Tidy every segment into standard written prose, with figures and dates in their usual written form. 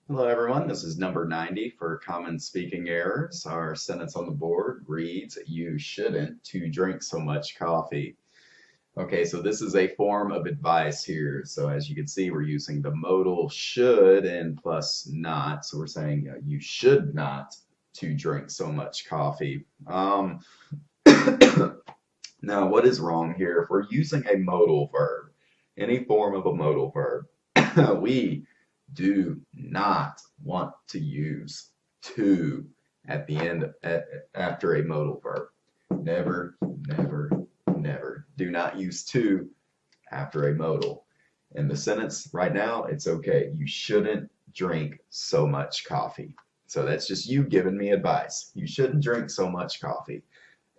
Hello, everyone. This is number 90 for common speaking errors. Our sentence on the board reads, "You shouldn't to drink so much coffee." Okay, so this is a form of advice here. So as you can see, we're using the modal should and plus not. So we're saying you should not to drink so much coffee. Now, what is wrong here? If we're using a modal verb, any form of a modal verb, we do not want to use to at the end after a modal verb. Never, never, never. Do not use to after a modal. In the sentence right now, it's okay. You shouldn't drink so much coffee. So that's just you giving me advice. You shouldn't drink so much coffee.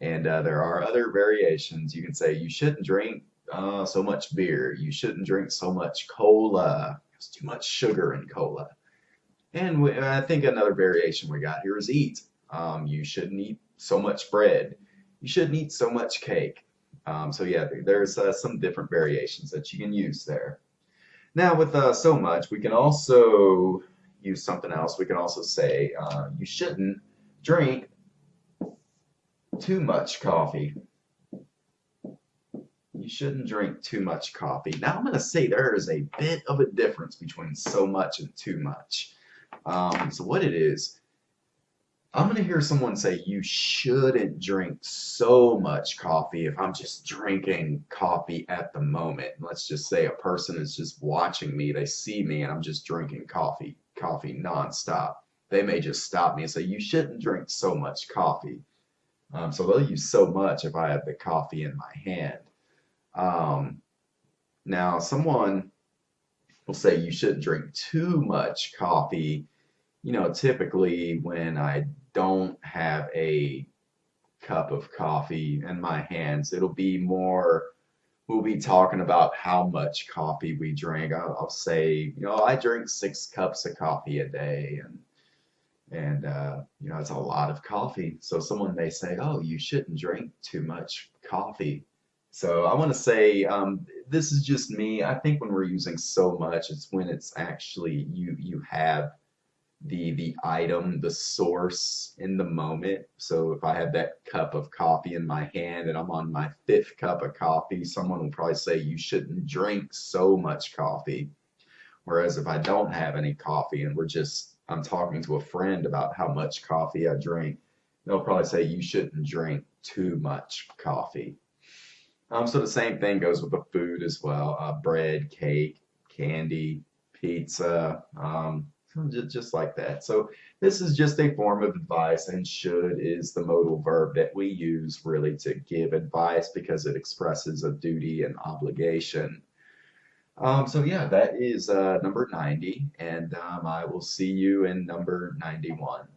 And there are other variations. You can say you shouldn't drink so much beer. You shouldn't drink so much cola. There's too much sugar in cola. And I think another variation we got here is eat. You shouldn't eat so much bread. You shouldn't eat so much cake. So yeah, there's some different variations that you can use there. Now with so much, we can also use something else. We can also say you shouldn't drink too much coffee. You shouldn't drink too much coffee. Now I'm going to say there is a bit of a difference between so much and too much. So what it is, I'm going to hear someone say you shouldn't drink so much coffee if I'm just drinking coffee at the moment. Let's just say a person is just watching me, they see me and I'm just drinking coffee nonstop. They may just stop me and say you shouldn't drink so much coffee. So they'll use so much if I have the coffee in my hand. Um, Now, someone will say you shouldn't drink too much coffee. Typically when I don't have a cup of coffee in my hands, it'll be more, we'll be talking about how much coffee we drink. I'll say, I drink 6 cups of coffee a day, and it's a lot of coffee. So someone may say, "Oh, you shouldn't drink too much coffee." So I want to say this is just me. I think when we're using so much, it's when it's actually you have the item, the source in the moment. So if I have that cup of coffee in my hand and I'm on my 5th cup of coffee, someone will probably say you shouldn't drink so much coffee. Whereas if I don't have any coffee and I'm talking to a friend about how much coffee I drink, they'll probably say you shouldn't drink too much coffee. So the same thing goes with the food as well. Bread, cake, candy, pizza, so just like that. So this is just a form of advice, and should is the modal verb that we use really to give advice because it expresses a duty and obligation. So yeah, that is number 90, and I will see you in number 91.